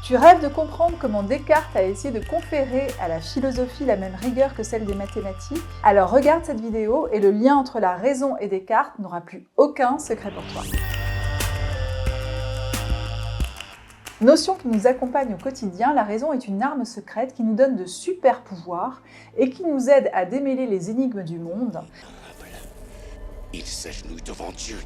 Tu rêves de comprendre comment Descartes a essayé de conférer à la philosophie la même rigueur que celle des mathématiques? Alors regarde cette vidéo et le lien entre la raison et Descartes n'aura plus aucun secret pour toi. Notion qui nous accompagne au quotidien, la raison est une arme secrète qui nous donne de super pouvoirs et qui nous aide à démêler les énigmes du monde Il s'agenouille devant Dieu.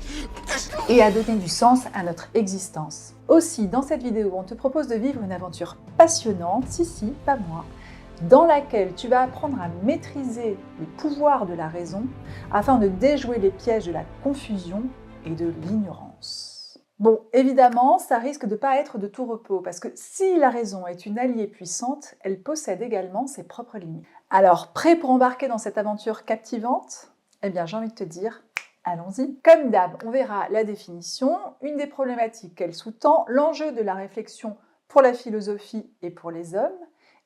et à donner du sens à notre existence. Aussi, dans cette vidéo, on te propose de vivre une aventure passionnante, si, pas moi, dans laquelle tu vas apprendre à maîtriser les pouvoirs de la raison afin de déjouer les pièges de la confusion et de l'ignorance. Bon, évidemment, ça risque de ne pas être de tout repos, parce que si la raison est une alliée puissante, elle possède également ses propres limites. Alors, prêt pour embarquer dans cette aventure captivante? Eh bien, j'ai envie de te dire, allons-y. Comme d'hab, on verra la définition, une des problématiques qu'elle sous-tend, l'enjeu de la réflexion pour la philosophie et pour les hommes,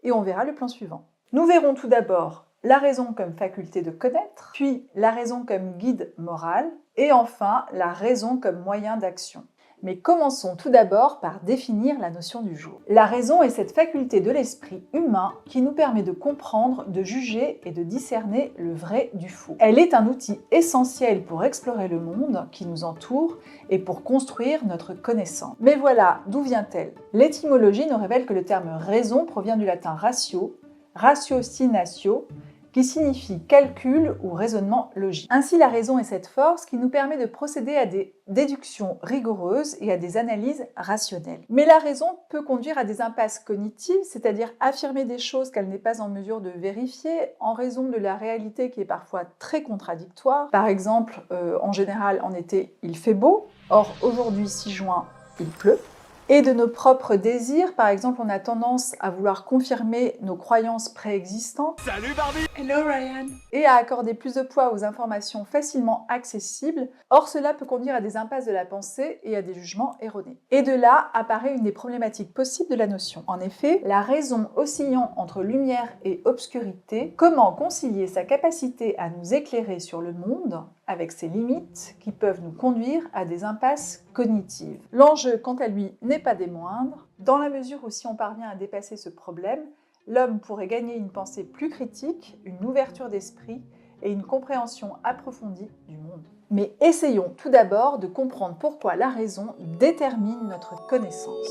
et on verra le plan suivant. Nous verrons tout d'abord la raison comme faculté de connaître, puis la raison comme guide moral, et enfin la raison comme moyen d'action. Mais commençons tout d'abord par définir la notion du jour. La raison est cette faculté de l'esprit humain qui nous permet de comprendre, de juger et de discerner le vrai du faux. Elle est un outil essentiel pour explorer le monde qui nous entoure et pour construire notre connaissance. Mais voilà, d'où vient-elle? L'étymologie nous révèle que le terme raison provient du latin ratio, ratiocinatio, qui signifie calcul ou raisonnement logique. Ainsi, la raison est cette force qui nous permet de procéder à des déductions rigoureuses et à des analyses rationnelles. Mais la raison peut conduire à des impasses cognitives, c'est-à-dire affirmer des choses qu'elle n'est pas en mesure de vérifier en raison de la réalité qui est parfois très contradictoire. Par exemple, en général, en été, il fait beau. Or, aujourd'hui, 6 juin, il pleut. Et de nos propres désirs, par exemple, on a tendance à vouloir confirmer nos croyances préexistantes. Salut Barbie! Hello Ryan! Et à accorder plus de poids aux informations facilement accessibles. Or, cela peut conduire à des impasses de la pensée et à des jugements erronés. Et de là apparaît une des problématiques possibles de la notion. En effet, la raison oscillant entre lumière et obscurité, comment concilier sa capacité à nous éclairer sur le monde avec ses limites qui peuvent nous conduire à des impasses cognitives. L'enjeu, quant à lui, n'est pas des moindres, dans la mesure où si on parvient à dépasser ce problème, l'homme pourrait gagner une pensée plus critique, une ouverture d'esprit et une compréhension approfondie du monde. Mais essayons tout d'abord de comprendre pourquoi la raison détermine notre connaissance.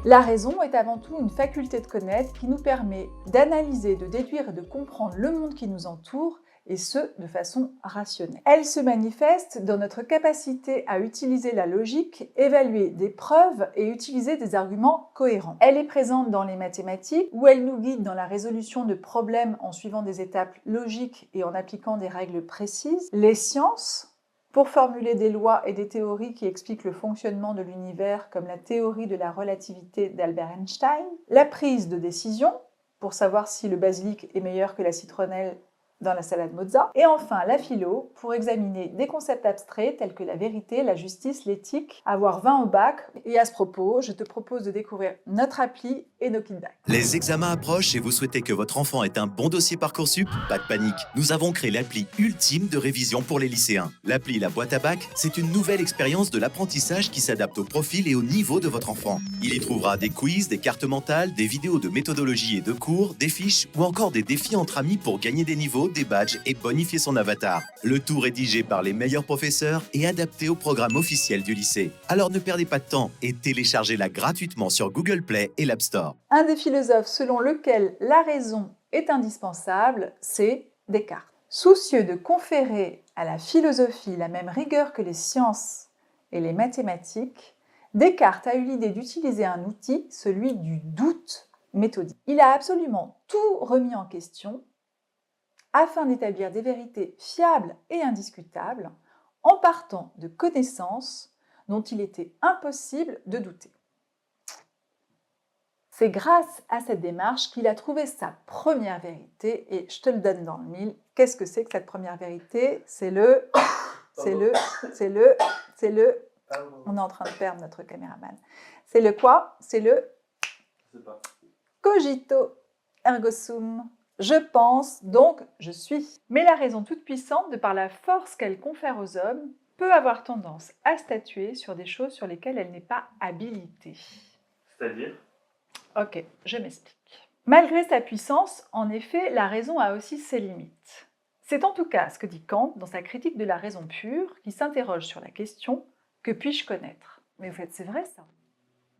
La raison est avant tout une faculté de connaître qui nous permet d'analyser, de déduire et de comprendre le monde qui nous entoure, et ce, de façon rationnelle. Elle se manifeste dans notre capacité à utiliser la logique, évaluer des preuves et utiliser des arguments cohérents. Elle est présente dans les mathématiques, où elle nous guide dans la résolution de problèmes en suivant des étapes logiques et en appliquant des règles précises. Les sciences, pour formuler des lois et des théories qui expliquent le fonctionnement de l'univers, comme la théorie de la relativité d'Albert Einstein, la prise de décision, pour savoir si le basilic est meilleur que la citronnelle dans la salade mozza, et enfin la philo, pour examiner des concepts abstraits tels que la vérité, la justice, l'éthique, avoir 20 au bac. Et à ce propos, je te propose de découvrir notre appli et nos feedbacks. Les examens approchent et vous souhaitez que votre enfant ait un bon dossier Parcoursup? Pas de panique, nous avons créé l'appli ultime de révision pour les lycéens. L'appli La Boîte à Bac, c'est une nouvelle expérience de l'apprentissage qui s'adapte au profil et au niveau de votre enfant. Il y trouvera des quiz, des cartes mentales, des vidéos de méthodologie et de cours, des fiches ou encore des défis entre amis pour gagner des niveaux, des badges et bonifier son avatar. Le tout rédigé par les meilleurs professeurs et adapté au programme officiel du lycée. Alors ne perdez pas de temps et téléchargez-la gratuitement sur Google Play et l'App Store. Un des philosophes selon lequel la raison est indispensable, c'est Descartes. Soucieux de conférer à la philosophie la même rigueur que les sciences et les mathématiques, Descartes a eu l'idée d'utiliser un outil, celui du doute méthodique. Il a absolument tout remis en question afin d'établir des vérités fiables et indiscutables en partant de connaissances dont il était impossible de douter. C'est grâce à cette démarche qu'il a trouvé sa première vérité, et je te le donne dans le mille. Qu'est-ce que c'est que cette première vérité? On est en train de perdre notre caméraman. C'est le quoi? C'est le cogito ergo sum. Je pense, donc je suis. Mais la raison toute puissante, de par la force qu'elle confère aux hommes, peut avoir tendance à statuer sur des choses sur lesquelles elle n'est pas habilitée. C'est-à-dire? Ok, je m'explique. Malgré sa puissance, en effet, la raison a aussi ses limites. C'est en tout cas ce que dit Kant dans sa critique de la raison pure, qui s'interroge sur la question « Que puis-je connaître ?» Mais au fait, c'est vrai ça.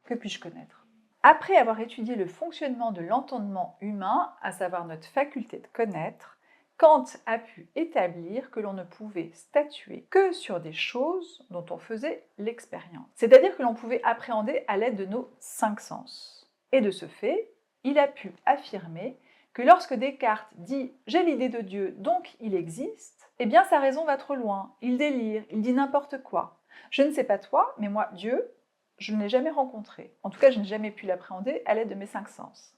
Que puis-je connaître? Après avoir étudié le fonctionnement de l'entendement humain, à savoir notre faculté de connaître, Kant a pu établir que l'on ne pouvait statuer que sur des choses dont on faisait l'expérience. C'est-à-dire que l'on pouvait appréhender à l'aide de nos 5 sens. Et de ce fait, il a pu affirmer que lorsque Descartes dit « j'ai l'idée de Dieu, donc il existe », eh bien sa raison va trop loin, il délire, il dit n'importe quoi. Je ne sais pas toi, mais moi, Dieu, je ne l'ai jamais rencontré. En tout cas, je n'ai jamais pu l'appréhender à l'aide de mes 5 sens.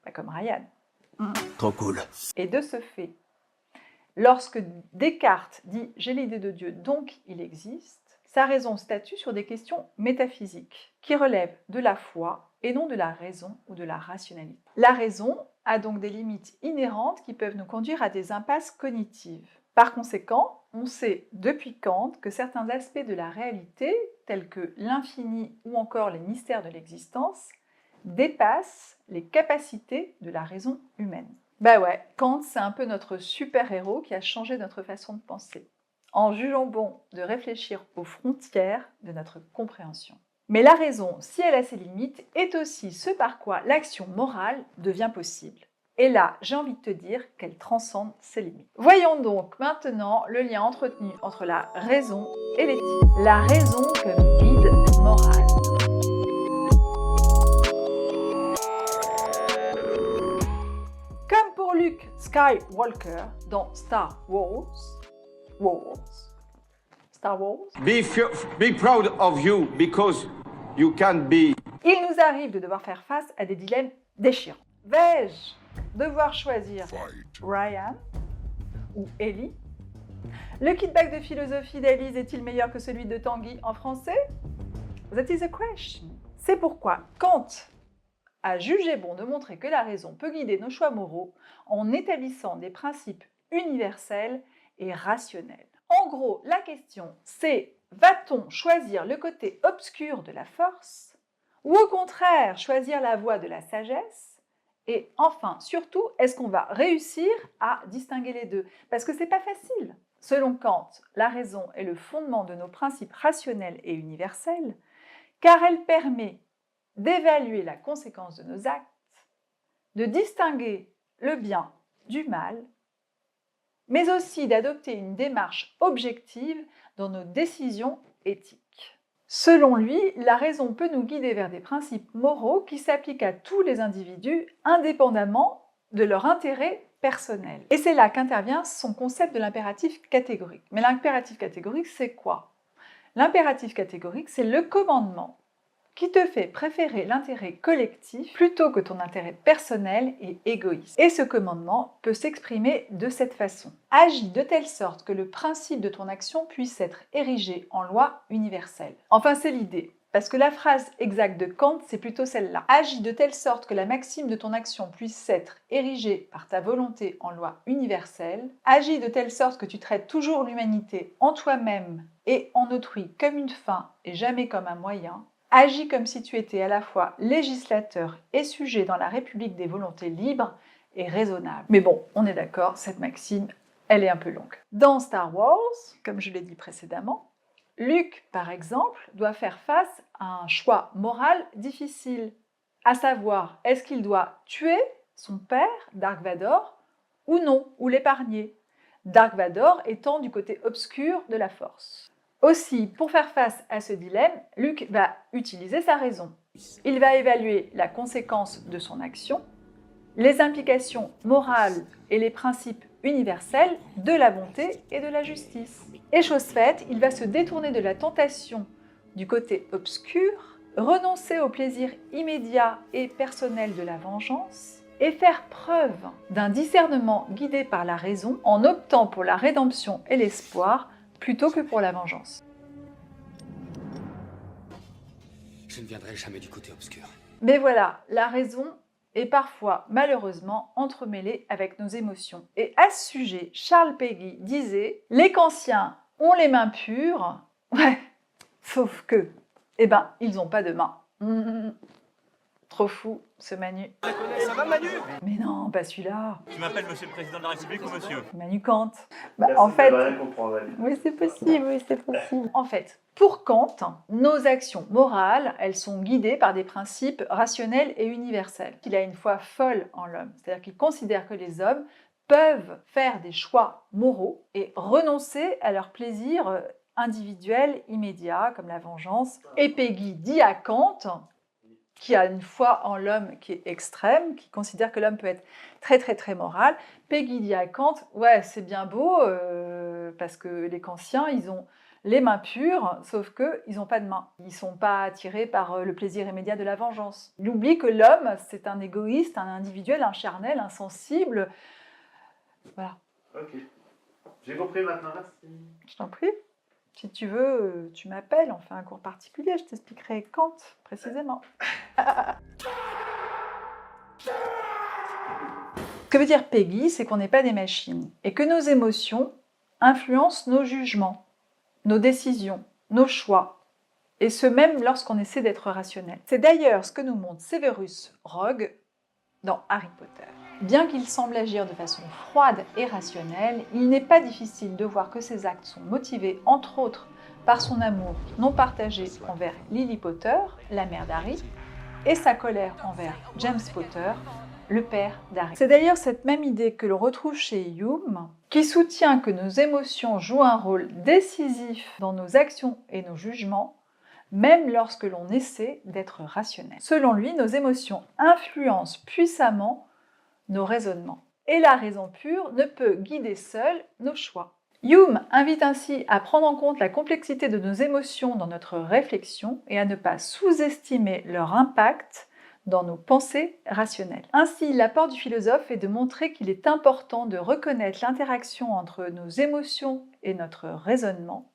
Pas comme Ryan. Trop cool. Et de ce fait, lorsque Descartes dit « j'ai l'idée de Dieu, donc il existe », sa raison statue sur des questions métaphysiques qui relèvent de la foi et non de la raison ou de la rationalité. La raison a donc des limites inhérentes qui peuvent nous conduire à des impasses cognitives. Par conséquent, on sait depuis Kant que certains aspects de la réalité, tels que l'infini ou encore les mystères de l'existence, dépassent les capacités de la raison humaine. Bah ouais, Kant, c'est un peu notre super-héros qui a changé notre façon de penser, en jugeant bon de réfléchir aux frontières de notre compréhension. Mais la raison, si elle a ses limites, est aussi ce par quoi l'action morale devient possible. Et là, j'ai envie de te dire qu'elle transcende ses limites. Voyons donc maintenant le lien entretenu entre la raison et l'éthique. La raison comme guide moral. Comme pour Luke Skywalker dans Star Wars. Be proud of you because you can be. Il nous arrive de devoir faire face à des dilemmes déchirants. Vais-je devoir choisir Ryan ou Ellie? Le kit bag de philosophie d'Élise est-il meilleur que celui de Tanguy en français? That is a question. C'est pourquoi Kant a jugé bon de montrer que la raison peut guider nos choix moraux en établissant des principes universels et rationnels. En gros, la question c'est, va-t-on choisir le côté obscur de la force ou au contraire choisir la voie de la sagesse? Et enfin, surtout, est-ce qu'on va réussir à distinguer les deux? Parce que c'est pas facile. Selon Kant, la raison est le fondement de nos principes rationnels et universels, car elle permet d'évaluer la conséquence de nos actes, de distinguer le bien du mal, mais aussi d'adopter une démarche objective dans nos décisions éthiques. Selon lui, la raison peut nous guider vers des principes moraux qui s'appliquent à tous les individus indépendamment de leur intérêt personnel. Et c'est là qu'intervient son concept de l'impératif catégorique. Mais l'impératif catégorique, c'est quoi? L'impératif catégorique, c'est le commandement qui te fait préférer l'intérêt collectif plutôt que ton intérêt personnel et égoïste. Et ce commandement peut s'exprimer de cette façon. Agis de telle sorte que le principe de ton action puisse être érigé en loi universelle. Enfin, c'est l'idée. Parce que la phrase exacte de Kant, c'est plutôt celle-là. Agis de telle sorte que la maxime de ton action puisse être érigée par ta volonté en loi universelle. Agis de telle sorte que tu traites toujours l'humanité en toi-même et en autrui comme une fin et jamais comme un moyen. Agis comme si tu étais à la fois législateur et sujet dans la République des volontés libres et raisonnables. Mais bon, on est d'accord, cette maxime, elle est un peu longue. Dans Star Wars, comme je l'ai dit précédemment, Luke, par exemple, doit faire face à un choix moral difficile, à savoir, est-ce qu'il doit tuer son père, Dark Vador, ou non, ou l'épargner, Dark Vador étant du côté obscur de la Force. Aussi, pour faire face à ce dilemme, Luke va utiliser sa raison. Il va évaluer la conséquence de son action, les implications morales et les principes universels de la bonté et de la justice. Et chose faite, il va se détourner de la tentation du côté obscur, renoncer au plaisir immédiat et personnel de la vengeance et faire preuve d'un discernement guidé par la raison en optant pour la rédemption et l'espoir plutôt que pour la vengeance. Je ne viendrai jamais du côté obscur. Mais voilà, la raison et parfois, malheureusement, entremêlés avec nos émotions. Et à ce sujet, Charles Péguy disait « Les Kantiens ont les mains pures, ouais, sauf que, eh ben, ils n'ont pas de mains. » Trop fou, ce Manu. Ça va Manu? Mais non, pas celui-là. Tu m'appelles monsieur le président de la République ou monsieur? Manu Kant. En fait, oui, c'est possible, En fait, pour Kant, nos actions morales, elles sont guidées par des principes rationnels et universels. Il a une foi folle en l'homme, c'est-à-dire qu'il considère que les hommes peuvent faire des choix moraux et renoncer à leurs plaisirs individuels immédiats, comme la vengeance. Et Péguy dit à Kant, qui a une foi en l'homme qui est extrême, qui considère que l'homme peut être très très très moral, Péguy dit à Kant, ouais c'est bien beau, parce que les Kantiens, ils ont les mains pures, sauf qu'ils n'ont pas de mains. Ils ne sont pas attirés par le plaisir immédiat de la vengeance. Il oublie que l'homme, c'est un égoïste, un individuel, un charnel, insensible. Voilà. Ok. J'ai compris maintenant, merci. Je t'en prie. Si tu veux, tu m'appelles, on fait un cours particulier, je t'expliquerai Kant, précisément. Ce que veut dire Péguy, c'est qu'on n'est pas des machines, et que nos émotions influencent nos jugements, nos décisions, nos choix, et ce même lorsqu'on essaie d'être rationnel. C'est d'ailleurs ce que nous montre Severus Rogue dans Harry Potter. Bien qu'il semble agir de façon froide et rationnelle, il n'est pas difficile de voir que ses actes sont motivés, entre autres, par son amour non partagé envers Lily Potter, la mère d'Harry, et sa colère envers James Potter, le père d'Harry. C'est d'ailleurs cette même idée que l'on retrouve chez Hume, qui soutient que nos émotions jouent un rôle décisif dans nos actions et nos jugements, même lorsque l'on essaie d'être rationnel. Selon lui, nos émotions influencent puissamment nos raisonnements. Et la raison pure ne peut guider seule nos choix. Hume invite ainsi à prendre en compte la complexité de nos émotions dans notre réflexion et à ne pas sous-estimer leur impact dans nos pensées rationnelles. Ainsi, l'apport du philosophe est de montrer qu'il est important de reconnaître l'interaction entre nos émotions et notre raisonnement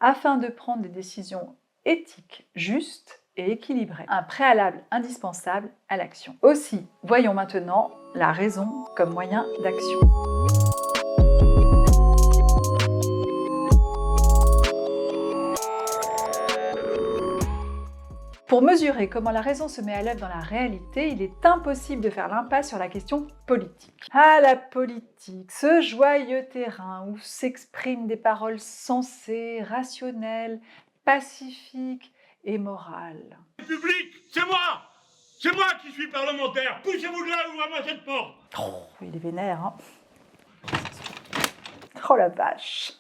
afin de prendre des décisions éthiques justes et équilibrées, un préalable indispensable à l'action. Aussi, voyons maintenant la raison comme moyen d'action. Pour mesurer comment la raison se met à l'œuvre dans la réalité, il est impossible de faire l'impasse sur la question politique. Ah, la politique, ce joyeux terrain où s'expriment des paroles sensées, rationnelles, pacifiques et morales. Public, c'est moi! C'est moi qui suis parlementaire! Poussez-vous de là, ouvrez-moi cette porte! Oh, il est vénère, hein. Oh la vache.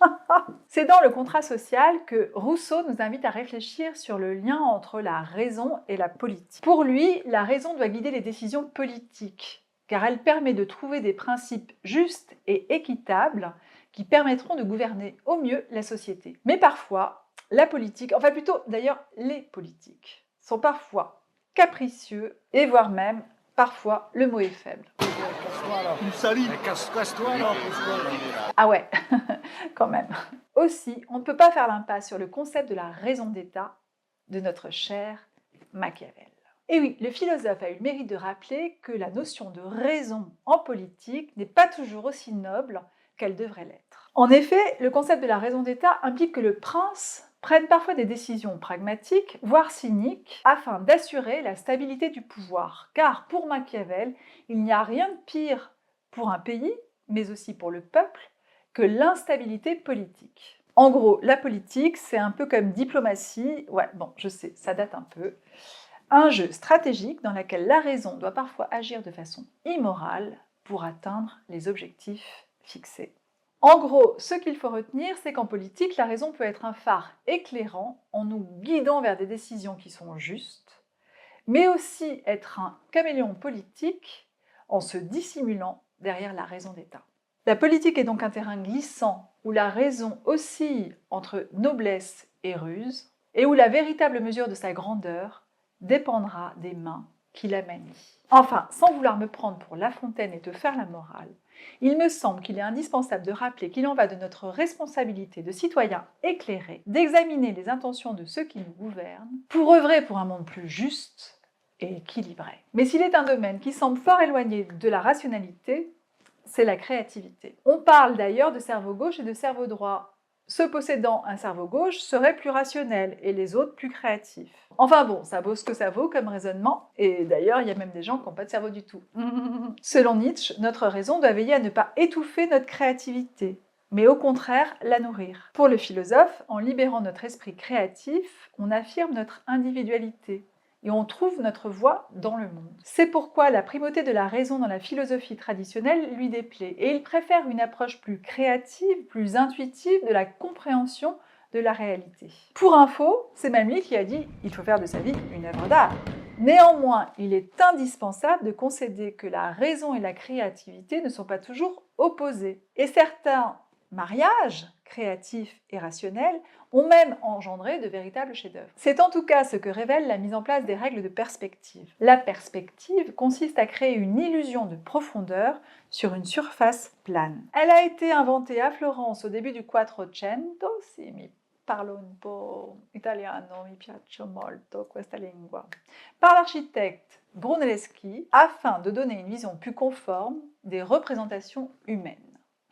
C'est dans le contrat social que Rousseau nous invite à réfléchir sur le lien entre la raison et la politique. Pour lui, la raison doit guider les décisions politiques, car elle permet de trouver des principes justes et équitables qui permettront de gouverner au mieux la société. Mais parfois, la politique, enfin plutôt d'ailleurs les politiques, sont parfois capricieux et voire même, parfois, le mot est faible. Ah ouais, quand même. Aussi, on ne peut pas faire l'impasse sur le concept de la raison d'État de notre cher Machiavel. Et oui, le philosophe a eu le mérite de rappeler que la notion de raison en politique n'est pas toujours aussi noble qu'elle devrait l'être. En effet, le concept de la raison d'État implique que le prince prenne parfois des décisions pragmatiques, voire cyniques, afin d'assurer la stabilité du pouvoir. Car pour Machiavel, il n'y a rien de pire pour un pays, mais aussi pour le peuple, que l'instabilité politique. En gros, la politique, c'est un peu comme diplomatie, ouais, bon, je sais, ça date un peu, un jeu stratégique dans lequel la raison doit parfois agir de façon immorale pour atteindre les objectifs fixés. En gros, ce qu'il faut retenir, c'est qu'en politique, la raison peut être un phare éclairant en nous guidant vers des décisions qui sont justes, mais aussi être un caméléon politique en se dissimulant derrière la raison d'État. La politique est donc un terrain glissant où la raison oscille entre noblesse et ruse, et où la véritable mesure de sa grandeur dépendra des mains qui la manient. Enfin, sans vouloir me prendre pour La Fontaine et te faire la morale, il me semble qu'il est indispensable de rappeler qu'il en va de notre responsabilité de citoyens éclairés, d'examiner les intentions de ceux qui nous gouvernent, pour œuvrer pour un monde plus juste, et équilibré. Mais s'il est un domaine qui semble fort éloigné de la rationalité, c'est la créativité. On parle d'ailleurs de cerveau gauche et de cerveau droit. Ceux possédant un cerveau gauche seraient plus rationnels et les autres plus créatifs. Enfin bon, ça vaut ce que ça vaut comme raisonnement, et d'ailleurs il y a même des gens qui n'ont pas de cerveau du tout. Selon Nietzsche, notre raison doit veiller à ne pas étouffer notre créativité, mais au contraire la nourrir. Pour le philosophe, en libérant notre esprit créatif, on affirme notre individualité. Et on trouve notre voie dans le monde. C'est pourquoi la primauté de la raison dans la philosophie traditionnelle lui déplaît, et il préfère une approche plus créative, plus intuitive de la compréhension de la réalité. Pour info, c'est même lui qui a dit « il faut faire de sa vie une œuvre d'art ». Néanmoins, il est indispensable de concéder que la raison et la créativité ne sont pas toujours opposées. Et certains mariages créatifs et rationnels ont même engendré de véritables chefs-d'œuvre. C'est en tout cas ce que révèle la mise en place des règles de perspective. La perspective consiste à créer une illusion de profondeur sur une surface plane. Elle a été inventée à Florence au début du Quattrocento, si mi parlo un po' italiano, mi piace molto questa lingua, par l'architecte Brunelleschi afin de donner une vision plus conforme des représentations humaines.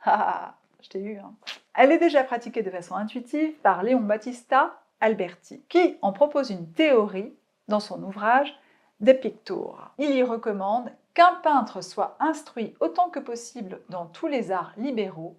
Je t'ai eu, hein. Elle est déjà pratiquée de façon intuitive par Leon Battista Alberti, qui en propose une théorie dans son ouvrage De Pictura. Il y recommande qu'un peintre soit instruit autant que possible dans tous les arts libéraux,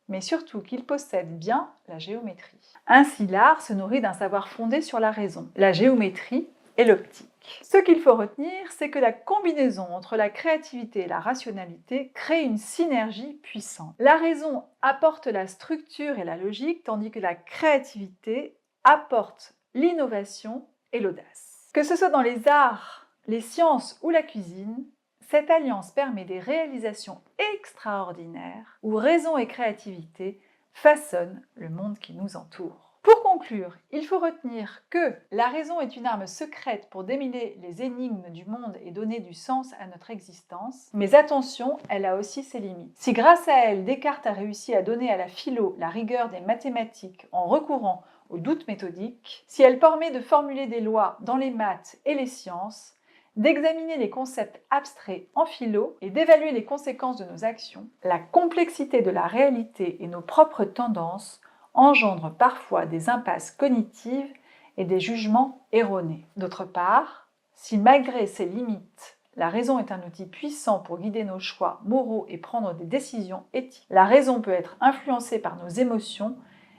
mais surtout qu'il possède bien la géométrie. Ainsi, l'art se nourrit d'un savoir fondé sur la raison, la géométrie et l'optique. Ce qu'il faut retenir, c'est que la combinaison entre la créativité et la rationalité crée une synergie puissante. La raison apporte la structure et la logique, tandis que la créativité apporte l'innovation et l'audace. Que ce soit dans les arts, les sciences ou la cuisine, cette alliance permet des réalisations extraordinaires où raison et créativité façonnent le monde qui nous entoure. Pour conclure, il faut retenir que la raison est une arme secrète pour démêler les énigmes du monde et donner du sens à notre existence, mais attention, elle a aussi ses limites. Si grâce à elle, Descartes a réussi à donner à la philo la rigueur des mathématiques en recourant au doute méthodique, si elle permet de formuler des lois dans les maths et les sciences, d'examiner les concepts abstraits en philo et d'évaluer les conséquences de nos actions, la complexité de la réalité et nos propres tendances engendre parfois des impasses cognitives et des jugements erronés. D'autre part, si malgré ses limites, la raison est un outil puissant pour guider nos choix moraux et prendre des décisions éthiques, la raison peut être influencée par nos émotions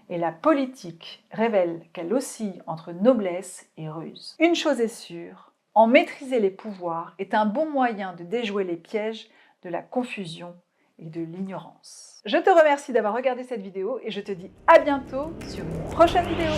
et la politique révèle qu'elle oscille entre noblesse et ruse. Une chose est sûre, en maîtriser les pouvoirs est un bon moyen de déjouer les pièges de la confusion et de l'ignorance. Je te remercie d'avoir regardé cette vidéo et je te dis à bientôt sur une prochaine vidéo.